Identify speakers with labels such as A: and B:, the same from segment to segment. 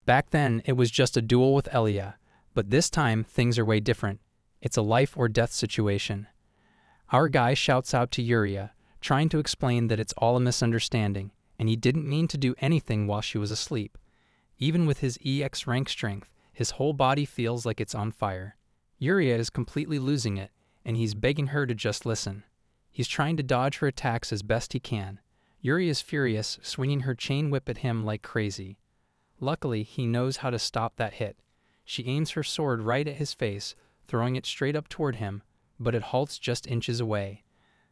A: Back then, it was just a duel with Elia, but this time, things are way different. It's a life or death situation. Our guy shouts out to Yuria, trying to explain that it's all a misunderstanding, and he didn't mean to do anything while she was asleep. Even with his EX rank strength, his whole body feels like it's on fire. Yuria is completely losing it, and he's begging her to just listen. He's trying to dodge her attacks as best he can. Yuria is furious, swinging her chain whip at him like crazy. Luckily, he knows how to stop that hit. She aims her sword right at his face, throwing it straight up toward him, but it halts just inches away.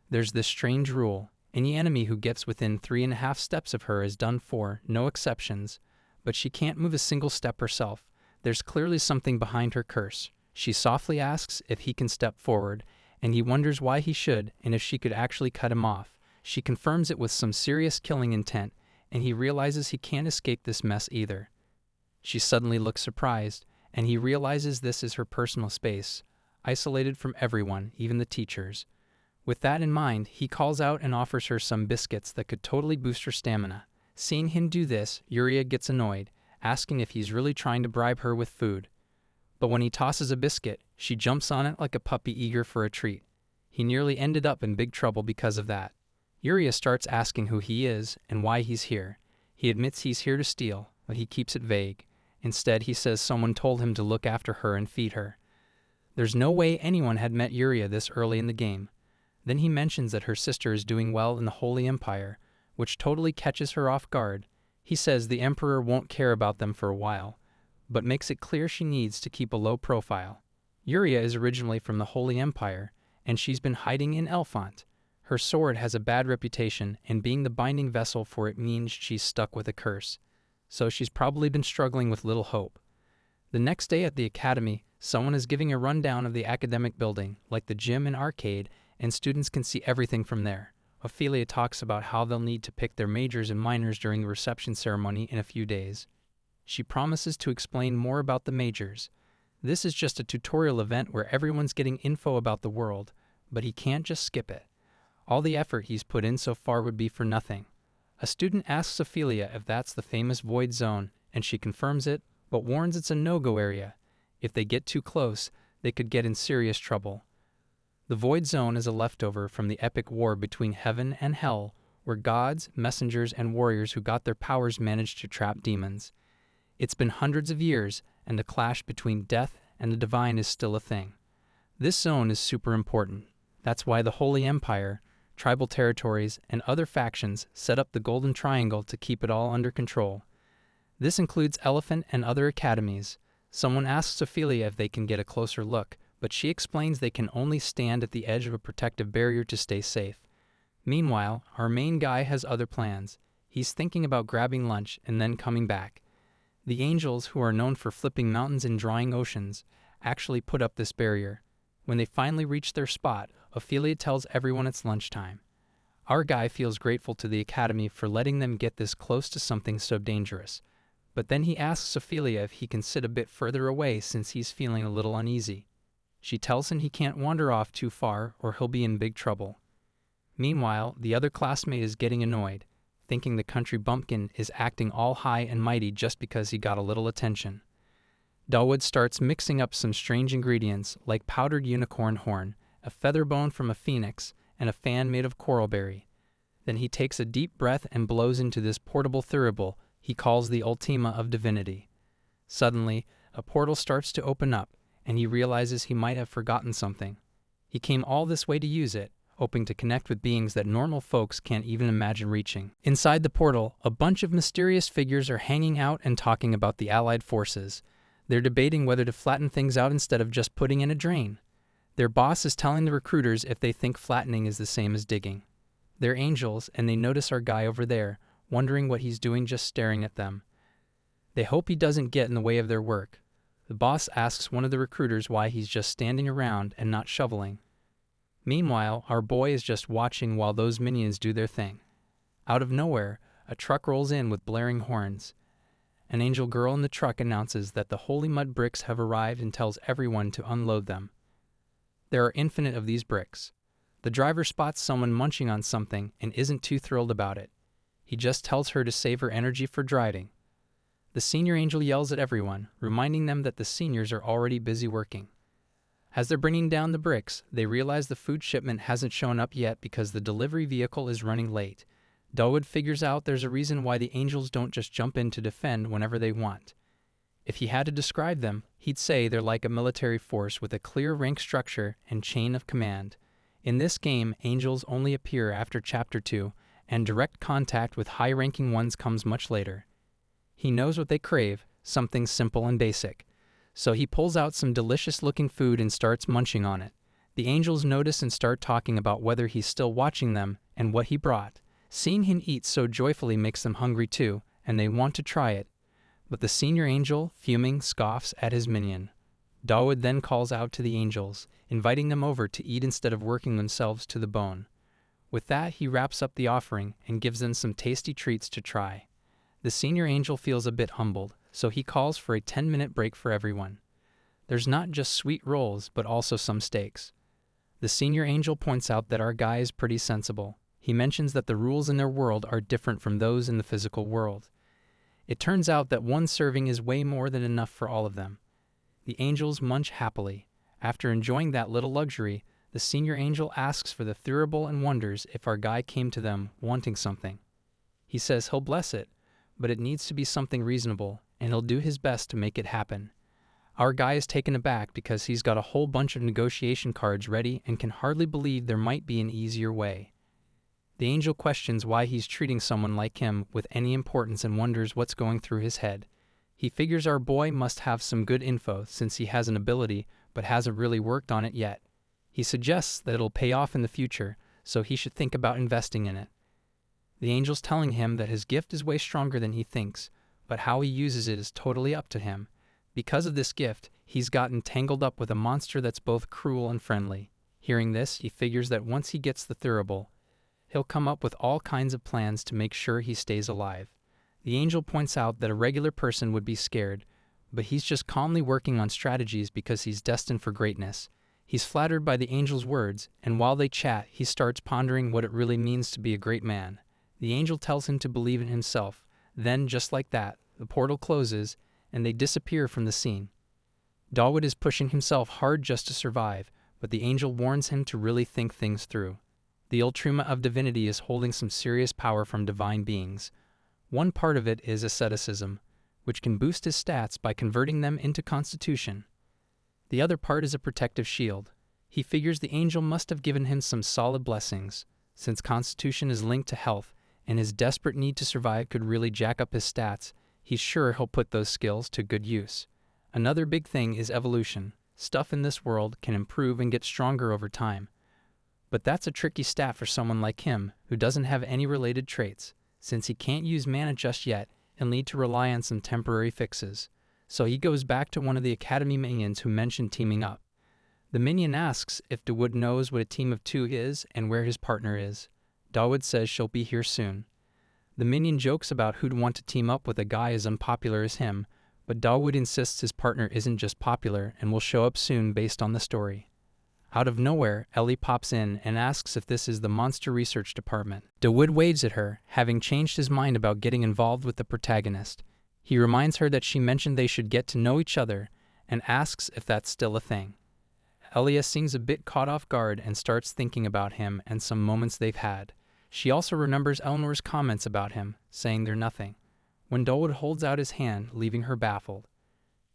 A: There's this strange rule. Any enemy who gets within 3.5 steps of her is done for, no exceptions. But she can't move a single step herself. There's clearly something behind her curse. She softly asks if he can step forward, and he wonders why he should and if she could actually cut him off. She confirms it with some serious killing intent, and he realizes he can't escape this mess either. She suddenly looks surprised, and he realizes this is her personal space, isolated from everyone, even the teachers. With that in mind, he calls out and offers her some biscuits that could totally boost her stamina. Seeing him do this, Yuria gets annoyed, asking if he's really trying to bribe her with food. But when he tosses a biscuit, she jumps on it like a puppy eager for a treat. He nearly ended up in big trouble because of that. Yuria starts asking who he is and why he's here. He admits he's here to steal, but he keeps it vague. Instead, he says someone told him to look after her and feed her. There's no way anyone had met Yuria this early in the game. Then he mentions that her sister is doing well in the Holy Empire, which totally catches her off guard. He says the Emperor won't care about them for a while, but makes it clear she needs to keep a low profile. Yuria is originally from the Holy Empire, and she's been hiding in Elfont. Her sword has a bad reputation, and being the binding vessel for it means she's stuck with a curse. So she's probably been struggling with little hope. The next day at the academy, someone is giving a rundown of the academic building, like the gym and arcade, and students can see everything from there. Ophelia talks about how they'll need to pick their majors and minors during the reception ceremony in a few days. She promises to explain more about the majors. This is just a tutorial event where everyone's getting info about the world, but he can't just skip it. All the effort he's put in so far would be for nothing. A student asks Ophelia if that's the famous Void Zone, and she confirms it, but warns it's a no-go area. If they get too close, they could get in serious trouble. The Void Zone is a leftover from the epic war between heaven and hell, where gods, messengers, and warriors who got their powers managed to trap demons. It's been hundreds of years, and the clash between death and the divine is still a thing. This zone is super important. That's why the Holy Empire, tribal territories, and other factions set up the Golden Triangle to keep it all under control. This includes Elephant and other academies. Someone asks Ophelia if they can get a closer look, but she explains they can only stand at the edge of a protective barrier to stay safe. Meanwhile, our main guy has other plans. He's thinking about grabbing lunch and then coming back. The angels, who are known for flipping mountains and drying oceans, actually put up this barrier. When they finally reach their spot, Ophelia tells everyone it's lunchtime. Our guy feels grateful to the academy for letting them get this close to something so dangerous. But then he asks Ophelia if he can sit a bit further away since he's feeling a little uneasy. She tells him he can't wander off too far or he'll be in big trouble. Meanwhile, the other classmate is getting annoyed, thinking the country bumpkin is acting all high and mighty just because he got a little attention. Dawood starts mixing up some strange ingredients like powdered unicorn horn, a feather bone from a phoenix, and a fan made of coralberry. Then he takes a deep breath and blows into this portable thurible he calls the Ultima of Divinity. Suddenly, a portal starts to open up, and he realizes he might have forgotten something. He came all this way to use it, hoping to connect with beings that normal folks can't even imagine reaching. Inside the portal, a bunch of mysterious figures are hanging out and talking about the Allied forces. They're debating whether to flatten things out instead of just putting in a drain. Their boss is telling the recruiters if they think flattening is the same as digging. They're angels, and they notice our guy over there, wondering what he's doing just staring at them. They hope he doesn't get in the way of their work. The boss asks one of the recruiters why he's just standing around and not shoveling. Meanwhile, our boy is just watching while those minions do their thing. Out of nowhere, a truck rolls in with blaring horns. An angel girl in the truck announces that the holy mud bricks have arrived and tells everyone to unload them. There are infinite of these bricks. The driver spots someone munching on something and isn't too thrilled about it. He just tells her to save her energy for driving. The senior angel yells at everyone, reminding them that the seniors are already busy working. As they're bringing down the bricks, they realize the food shipment hasn't shown up yet because the delivery vehicle is running late. Dawood figures out there's a reason why the angels don't just jump in to defend whenever they want. If he had to describe them, he'd say they're like a military force with a clear rank structure and chain of command. In this game, angels only appear after Chapter 2, and direct contact with high-ranking ones comes much later. He knows what they crave, something simple and basic. So he pulls out some delicious-looking food and starts munching on it. The angels notice and start talking about whether he's still watching them and what he brought. Seeing him eat so joyfully makes them hungry too, and they want to try it. But the senior angel, fuming, scoffs at his minion. Dawood then calls out to the angels, inviting them over to eat instead of working themselves to the bone. With that, he wraps up the offering and gives them some tasty treats to try. The senior angel feels a bit humbled, so he calls for a 10-minute break for everyone. There's not just sweet rolls, but also some steaks. The senior angel points out that our guy is pretty sensible. He mentions that the rules in their world are different from those in the physical world. It turns out that one serving is way more than enough for all of them. The angels munch happily. After enjoying that little luxury, the senior angel asks for the thurible and wonders if our guy came to them wanting something. He says he'll bless it, but it needs to be something reasonable, and he'll do his best to make it happen. Our guy is taken aback because he's got a whole bunch of negotiation cards ready and can hardly believe there might be an easier way. The angel questions why he's treating someone like him with any importance and wonders what's going through his head. He figures our boy must have some good info since he has an ability but hasn't really worked on it yet. He suggests that it'll pay off in the future, so he should think about investing in it. The angel's telling him that his gift is way stronger than he thinks, but how he uses it is totally up to him. Because of this gift, he's gotten tangled up with a monster that's both cruel and friendly. Hearing this, he figures that once he gets the thurible, he'll come up with all kinds of plans to make sure he stays alive. The angel points out that a regular person would be scared, but he's just calmly working on strategies because he's destined for greatness. He's flattered by the angel's words, and while they chat, he starts pondering what it really means to be a great man. The angel tells him to believe in himself. Then, just like that, the portal closes, and they disappear from the scene. Dawood is pushing himself hard just to survive, but the angel warns him to really think things through. The ultima of divinity is holding some serious power from divine beings. One part of it is asceticism, which can boost his stats by converting them into constitution. The other part is a protective shield. He figures the angel must have given him some solid blessings, since constitution is linked to health, and his desperate need to survive could really jack up his stats. He's sure he'll put those skills to good use. Another big thing is evolution. Stuff in this world can improve and get stronger over time. But that's a tricky stat for someone like him, who doesn't have any related traits, since he can't use mana just yet and need to rely on some temporary fixes. So he goes back to one of the Academy minions who mentioned teaming up. The minion asks if Dawood knows what a team of two is and where his partner is. Dawood says she'll be here soon. The minion jokes about who'd want to team up with a guy as unpopular as him, but Dawood insists his partner isn't just popular and will show up soon based on the story. Out of nowhere, Ellie pops in and asks if this is the Monster Research Department. Dawood waves at her, having changed his mind about getting involved with the protagonist. He reminds her that she mentioned they should get to know each other and asks if that's still a thing. Elia seems a bit caught off guard and starts thinking about him and some moments they've had. She also remembers Elnor's comments about him, saying they're nothing, when Dawood holds out his hand, leaving her baffled.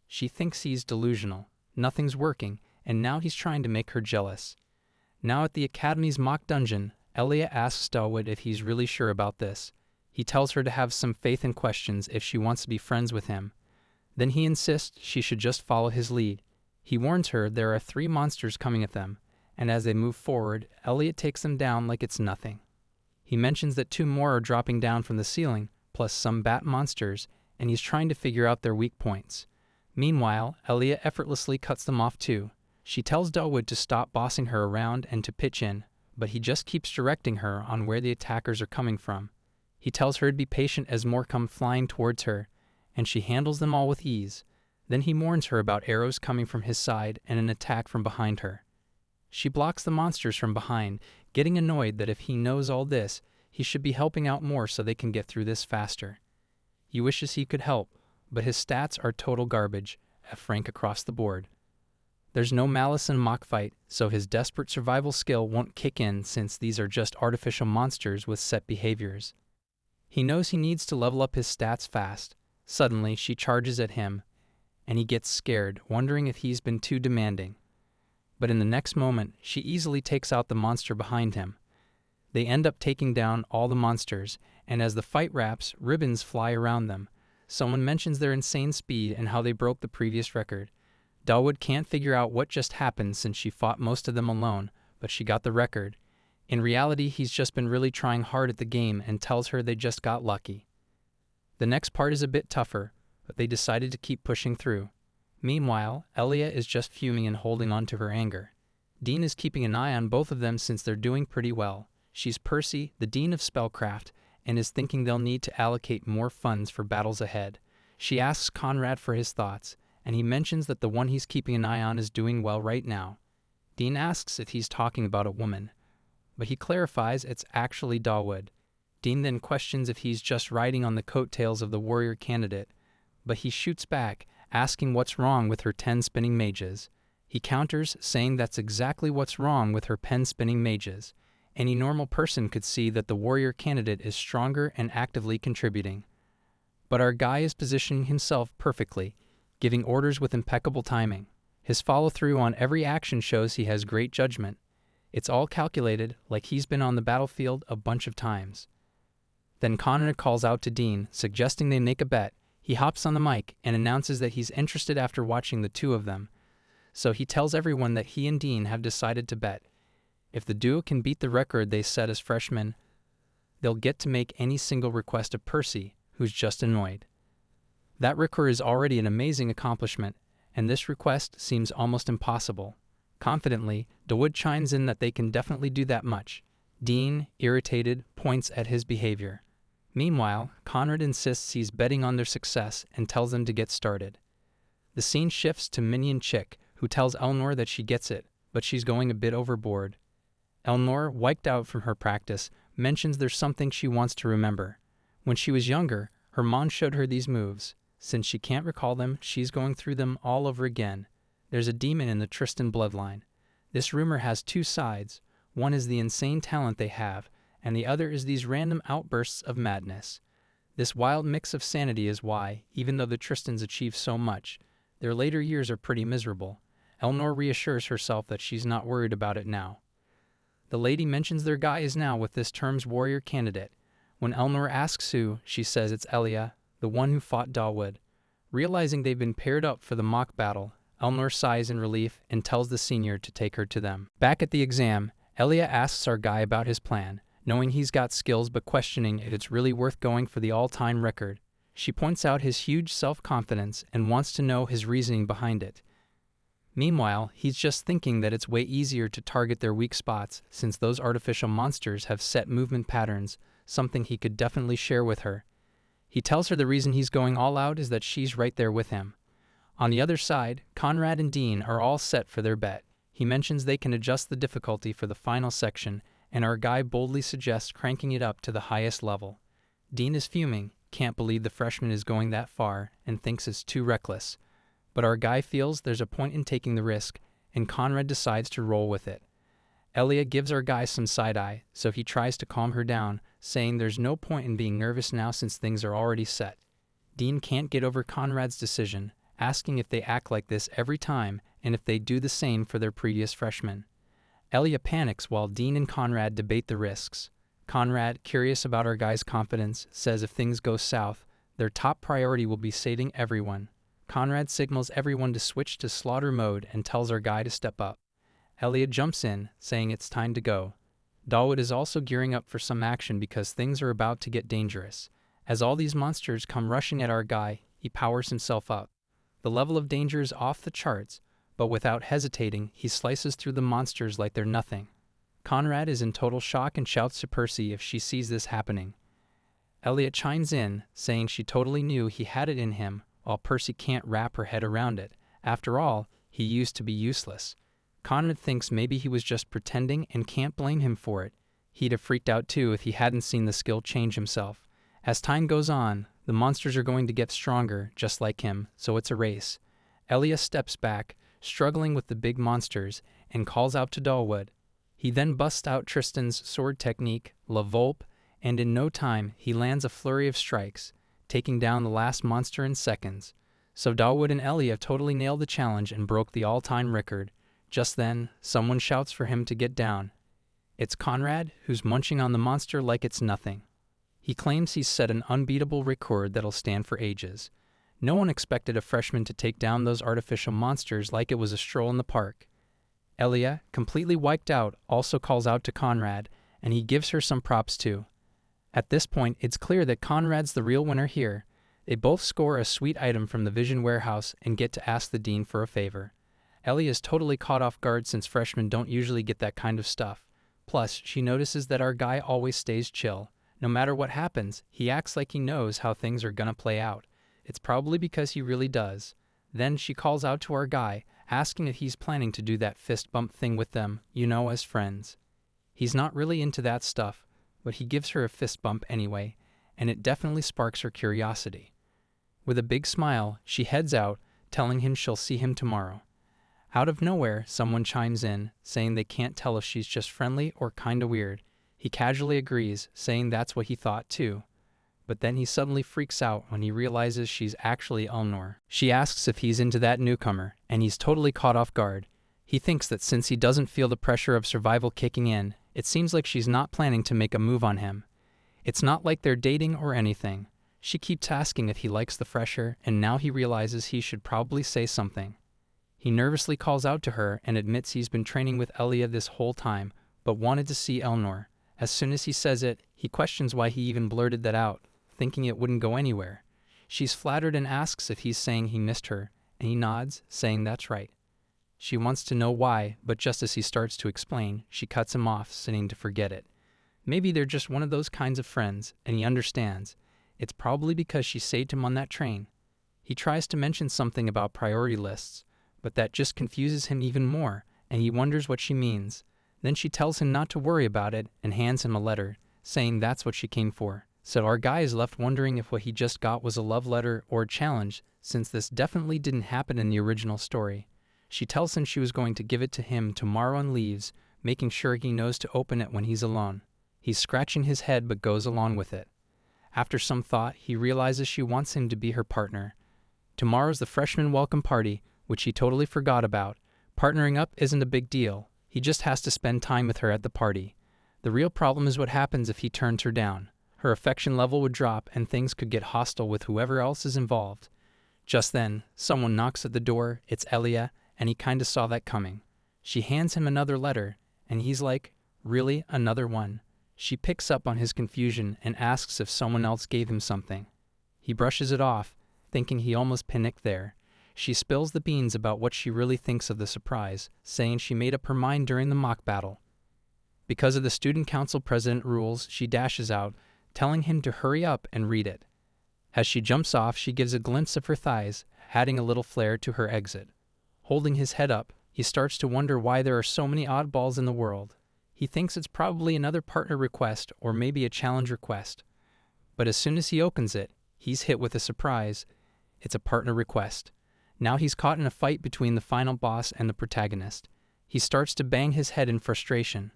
A: She thinks he's delusional, nothing's working, and now he's trying to make her jealous. Now at the Academy's mock dungeon, Elia asks Dawood if he's really sure about this. He tells her to have some faith and questions if she wants to be friends with him. Then he insists she should just follow his lead. He warns her there are 3 monsters coming at them, and as they move forward, Elliot takes them down like it's nothing. He mentions that 2 more are dropping down from the ceiling, plus some bat monsters, and he's trying to figure out their weak points. Meanwhile, Elliot effortlessly cuts them off too. She tells Dawood to stop bossing her around and to pitch in, but he just keeps directing her on where the attackers are coming from. He tells her to be patient as more come flying towards her, and she handles them all with ease. Then he warns her about arrows coming from his side and an attack from behind her. She blocks the monsters from behind, getting annoyed that if he knows all this, he should be helping out more so they can get through this faster. He wishes he could help, but his stats are total garbage, F rank across the board. There's no malice in a mock fight, so his desperate survival skill won't kick in since these are just artificial monsters with set behaviors. He knows he needs to level up his stats fast. Suddenly, she charges at him, and he gets scared, wondering if he's been too demanding. But in the next moment, she easily takes out the monster behind him. They end up taking down all the monsters, and as the fight wraps, ribbons fly around them. Someone mentions their insane speed and how they broke the previous record. Dawood can't figure out what just happened since she fought most of them alone, but she got the record. In reality, he's just been really trying hard at the game and tells her they just got lucky. The next part is a bit tougher, but they decided to keep pushing through. Meanwhile, Elia is just fuming and holding on to her anger. Dean is keeping an eye on both of them since they're doing pretty well. She's Percy, the Dean of Spellcraft, and is thinking they'll need to allocate more funds for battles ahead. She asks Conrad for his thoughts, and he mentions that the one he's keeping an eye on is doing well right now. Dean asks if he's talking about a woman, but he clarifies it's actually Dawood. Dean then questions if he's just riding on the coattails of the warrior candidate, but he shoots back, asking what's wrong with her 10 spinning mages. He counters, saying that's exactly what's wrong with her pen-spinning mages. Any normal person could see that the warrior candidate is stronger and actively contributing. But our guy is positioning himself perfectly, giving orders with impeccable timing. His follow-through on every action shows he has great judgment. It's all calculated, like he's been on the battlefield a bunch of times. Then Conrad calls out to Dean, suggesting they make a bet. He hops on the mic and announces that he's interested after watching the two of them. So he tells everyone that he and Dean have decided to bet. If the duo can beat the record they set as freshmen, they'll get to make any single request of Percy, who's just annoyed. That record is already an amazing accomplishment, and this request seems almost impossible. Confidently, Dawood chimes in that they can definitely do that much. Dean, irritated, points at his behavior. Meanwhile, Conrad insists he's betting on their success and tells them to get started. The scene shifts to Minion Chick, who tells Elnor that she gets it, but she's going a bit overboard. Elnor, wiped out from her practice, mentions there's something she wants to remember. When she was younger, her mom showed her these moves. Since she can't recall them, she's going through them all over again. There's a demon in the Tristan bloodline. This rumor has two sides. One is the insane talent they have, and the other is these random outbursts of madness. This wild mix of sanity is why, even though the Tristans achieve so much, their later years are pretty miserable. Elnor reassures herself that she's not worried about it now. The lady mentions their guy is now with this term's warrior candidate. When Elnor asks who, she says it's Elia, the one who fought Dawood. Realizing they've been paired up for the mock battle, Elnor sighs in relief and tells the senior to take her to them. Back at the exam, Elia asks our guy about his plan, knowing he's got skills but questioning if it's really worth going for the all-time record. She points out his huge self-confidence and wants to know his reasoning behind it. Meanwhile, he's just thinking that it's way easier to target their weak spots since those artificial monsters have set movement patterns, something he could definitely share with her. He tells her the reason he's going all out is that she's right there with him. On the other side, Conrad and Dean are all set for their bet. He mentions they can adjust the difficulty for the final section, and our guy boldly suggests cranking it up to the highest level. Dean is fuming, can't believe the freshman is going that far, and thinks it's too reckless. But our guy feels there's a point in taking the risk, and Conrad decides to roll with it. Elia gives our guy some side-eye, so he tries to calm her down, saying there's no point in being nervous now since things are already set. Dean can't get over Conrad's decision, asking if they act like this every time and if they do the same for their previous freshmen. Elia panics while Dean and Conrad debate the risks. Conrad, curious about our guy's confidence, says if things go south, their top priority will be saving everyone. Conrad signals everyone to switch to slaughter mode and tells our guy to step up. Elia jumps in, saying it's time to go. Dawood is also gearing up for some action because things are about to get dangerous. As all these monsters come rushing at our guy, he powers himself up. The level of danger is off the charts, but without hesitating, he slices through the monsters like they're nothing. Conrad is in total shock and shouts to Percy if she sees this happening. Elia chimes in, saying she totally knew he had it in him, while Percy can't wrap her head around it. After all, he used to be useless. Conrad thinks maybe he was just pretending and can't blame him for it. He'd have freaked out too if he hadn't seen the skill change himself. As time goes on, The monsters are going to get stronger, just like him, so it's a race. Elia steps back, struggling with the big monsters, and calls out to Dalwood. He then busts out Tristan's sword technique, La Volpe, and in no time he lands a flurry of strikes, taking down the last monster in seconds. So Dalwood and Elia totally nailed the challenge and broke the all-time record. Just then, someone shouts for him to get down. It's Conrad, who's munching on the monster like it's nothing. He claims he's set an unbeatable record that'll stand for ages. No one expected a freshman to take down those artificial monsters like it was a stroll in the park. Elia, completely wiped out, also calls out to Conrad, and he gives her some props too. At this point, it's clear that Conrad's the real winner here. They both score a sweet item from the Vision warehouse and get to ask the dean for a favor. Elia's totally caught off guard since freshmen don't usually get that kind of stuff. Plus, she notices that our guy always stays chill. No matter what happens, he acts like he knows how things are gonna play out. It's probably because he really does. Then she calls out to our guy, asking if he's planning to do that fist bump thing with them, as friends. He's not really into that stuff, but he gives her a fist bump anyway, and it definitely sparks her curiosity. With a big smile, she heads out, telling him she'll see him tomorrow. Out of nowhere, someone chimes in, saying they can't tell if she's just friendly or kinda weird. He casually agrees, saying that's what he thought too. But then he suddenly freaks out when he realizes she's actually Elnor. She asks if he's into that newcomer, and he's totally caught off guard. He thinks that since he doesn't feel the pressure of survival kicking in, it seems like she's not planning to make a move on him. It's not like they're dating or anything. She keeps asking if he likes the fresher, and now he realizes he should probably say something. He nervously calls out to her and admits he's been training with Elia this whole time, but wanted to see Elnor. As soon as he says it, he questions why he even blurted that out, thinking it wouldn't go anywhere. She's flattered and asks if he's saying he missed her, and he nods, saying that's right. She wants to know why, but just as he starts to explain, she cuts him off, saying to forget it. Maybe they're just one of those kinds of friends, and he understands. It's probably because she saved him on that train. He tries to mention something about priority lists, but that just confuses him even more, and he wonders what she means. Then she tells him not to worry about it and hands him a letter, saying that's what she came for. So our guy is left wondering if what he just got was a love letter or a challenge, since this definitely didn't happen in the original story. She tells him she was going to give it to him tomorrow and leaves, making sure he knows to open it when he's alone. He's scratching his head but goes along with it. After some thought, he realizes she wants him to be her partner. Tomorrow's the freshman welcome party, which he totally forgot about. Partnering up isn't a big deal. He just has to spend time with her at the party. The real problem is what happens if he turns her down. Her affection level would drop and things could get hostile with whoever else is involved. Just then, someone knocks at the door. It's Elia, and he kinda saw that coming. She hands him another letter, and he's like, really, another one? She picks up on his confusion and asks if someone else gave him something. He brushes it off, thinking he almost panicked there. She spills the beans about what she really thinks of the surprise, saying she made up her mind during the mock battle. Because of the student council president rules, she dashes out, telling him to hurry up and read it. As she jumps off, she gives a glimpse of her thighs, adding a little flair to her exit. Holding his head up, he starts to wonder why there are so many oddballs in the world. He thinks it's probably another partner request or maybe a challenge request. But as soon as he opens it, he's hit with a surprise. It's a partner request. Now he's caught in a fight between the final boss and the protagonist. He starts to bang his head in frustration.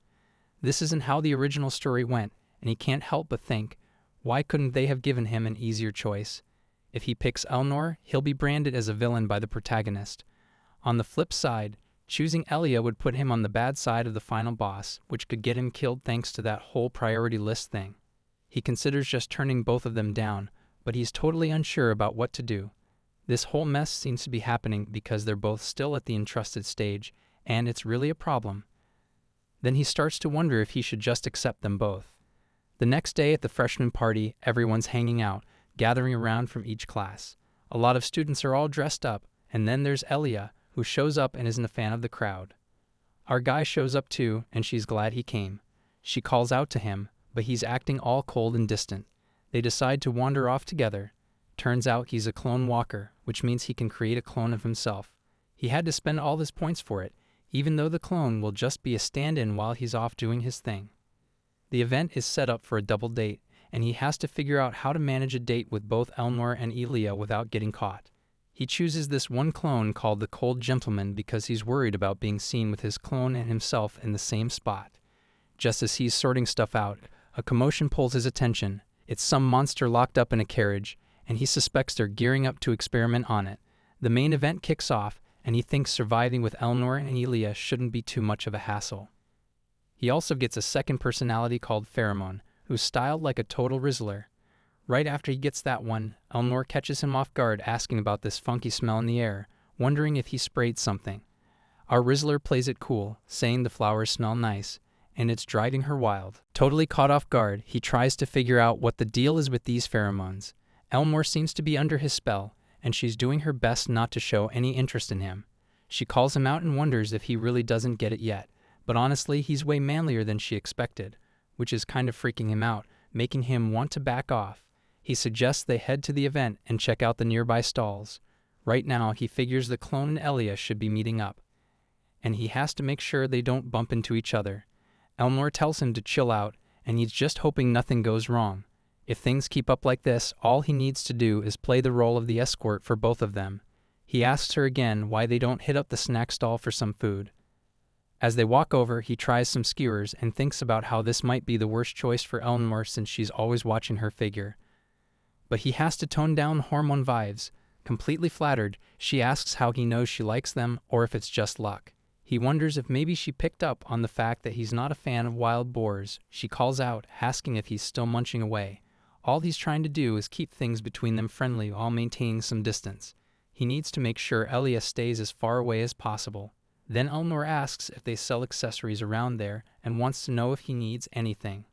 A: This isn't how the original story went, and he can't help but think, why couldn't they have given him an easier choice? If he picks Elnor, he'll be branded as a villain by the protagonist. On the flip side, choosing Elia would put him on the bad side of the final boss, which could get him killed thanks to that whole priority list thing. He considers just turning both of them down, but he's totally unsure about what to do. This whole mess seems to be happening because they're both still at the entrusted stage, and it's really a problem. Then he starts to wonder if he should just accept them both. The next day at the freshman party, everyone's hanging out, gathering around from each class. A lot of students are all dressed up, and then there's Elia, who shows up and isn't a fan of the crowd. Our guy shows up too, and she's glad he came. She calls out to him, but he's acting all cold and distant. They decide to wander off together. Turns out he's a clone walker, which means he can create a clone of himself. He had to spend all his points for it, even though the clone will just be a stand-in while he's off doing his thing. The event is set up for a double date, and he has to figure out how to manage a date with both Elnor and Elia without getting caught. He chooses this one clone called the Cold Gentleman because he's worried about being seen with his clone and himself in the same spot. Just as he's sorting stuff out, a commotion pulls his attention. It's some monster locked up in a carriage, and he suspects they're gearing up to experiment on it. The main event kicks off, and he thinks surviving with Elnor and Elia shouldn't be too much of a hassle. He also gets a second personality called Pheromone, who's styled like a total Rizzler. Right after he gets that one, Elnor catches him off guard asking about this funky smell in the air, wondering if he sprayed something. Our Rizzler plays it cool, saying the flowers smell nice, and it's driving her wild. Totally caught off guard, he tries to figure out what the deal is with these pheromones. Elnor seems to be under his spell, and she's doing her best not to show any interest in him. She calls him out and wonders if he really doesn't get it yet, but honestly he's way manlier than she expected, which is kind of freaking him out, making him want to back off. He suggests they head to the event and check out the nearby stalls. Right now he figures the clone and Elia should be meeting up, and he has to make sure they don't bump into each other. Elnor tells him to chill out, and he's just hoping nothing goes wrong. If things keep up like this, all he needs to do is play the role of the escort for both of them. He asks her again why they don't hit up the snack stall for some food. As they walk over, he tries some skewers and thinks about how this might be the worst choice for Elnor since she's always watching her figure. But he has to tone down hormone vibes. Completely flattered, she asks how he knows she likes them or if it's just luck. He wonders if maybe she picked up on the fact that he's not a fan of wild boars. She calls out, asking if he's still munching away. All he's trying to do is keep things between them friendly while maintaining some distance. He needs to make sure Elia stays as far away as possible. Then Elnor asks if they sell accessories around there and wants to know if he needs anything.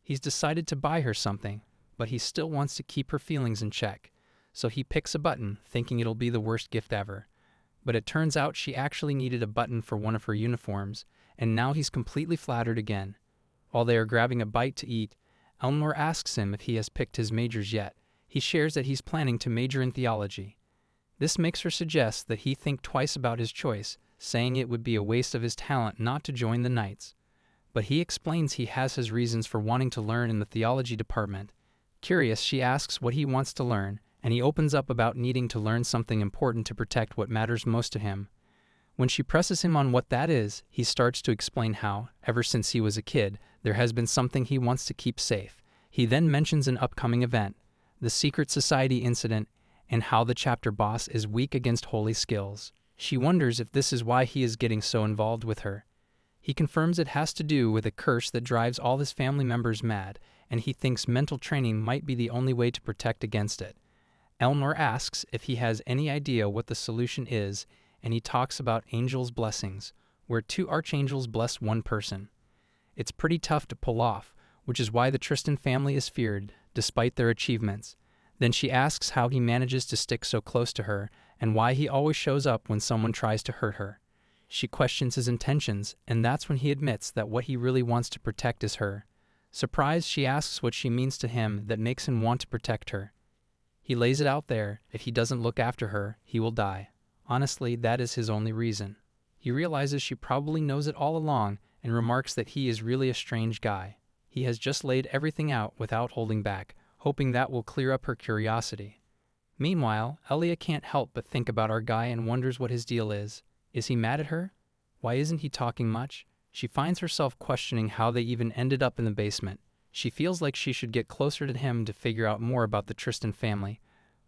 A: He's decided to buy her something, but he still wants to keep her feelings in check. So he picks a button, thinking it'll be the worst gift ever. But it turns out she actually needed a button for one of her uniforms, and now he's completely flattered again. While they are grabbing a bite to eat, Elnor asks him if he has picked his majors yet. He shares that he's planning to major in theology. This makes her suggest that he think twice about his choice, saying it would be a waste of his talent not to join the Knights. But he explains he has his reasons for wanting to learn in the theology department. Curious, she asks what he wants to learn, and he opens up about needing to learn something important to protect what matters most to him. When she presses him on what that is, he starts to explain how, ever since he was a kid, there has been something he wants to keep safe. He then mentions an upcoming event, the secret society incident, and how the chapter boss is weak against holy skills. She wonders if this is why he is getting so involved with her. He confirms it has to do with a curse that drives all his family members mad, and he thinks mental training might be the only way to protect against it. Elnor asks if he has any idea what the solution is, and he talks about angels' blessings, where two archangels bless one person. It's pretty tough to pull off, which is why the Tristan family is feared, despite their achievements. Then she asks how he manages to stick so close to her, and why he always shows up when someone tries to hurt her. She questions his intentions, and that's when he admits that what he really wants to protect is her. Surprised, she asks what she means to him that makes him want to protect her. He lays it out there, if he doesn't look after her, he will die. Honestly, that is his only reason. He realizes she probably knows it all along and remarks that he is really a strange guy. He has just laid everything out without holding back, hoping that will clear up her curiosity. Meanwhile, Elia can't help but think about our guy and wonders what his deal is. Is he mad at her? Why isn't he talking much? She finds herself questioning how they even ended up in the basement. She feels like she should get closer to him to figure out more about the Tristan family,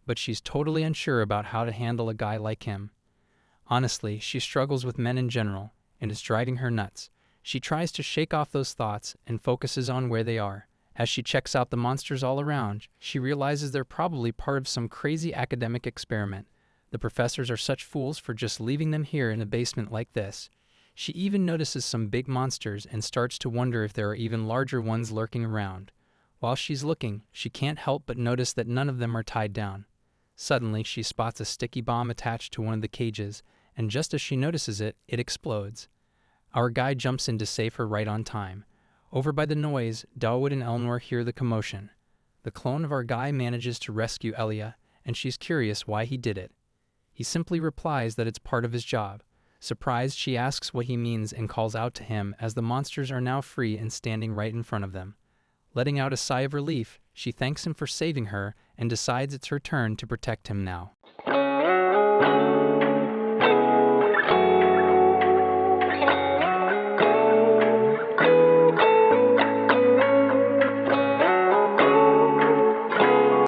A: but she's totally unsure about how to handle a guy like him. Honestly, she struggles with men in general, and it's driving her nuts. She tries to shake off those thoughts and focuses on where they are. As she checks out the monsters all around, she realizes they're probably part of some crazy academic experiment. The professors are such fools for just leaving them here in a basement like this. She even notices some big monsters and starts to wonder if there are even larger ones lurking around. While she's looking, she can't help but notice that none of them are tied down. Suddenly, she spots a sticky bomb attached to one of the cages, and just as she notices it, it explodes. Our guy jumps in to save her right on time. Over by the noise, Dawood and Elnor hear the commotion. The clone of our guy manages to rescue Elia, and she's curious why he did it. He simply replies that it's part of his job. Surprised, she asks what he means and calls out to him as the monsters are now free and standing right in front of them. Letting out a sigh of relief, she thanks him for saving her and decides it's her turn to protect him now.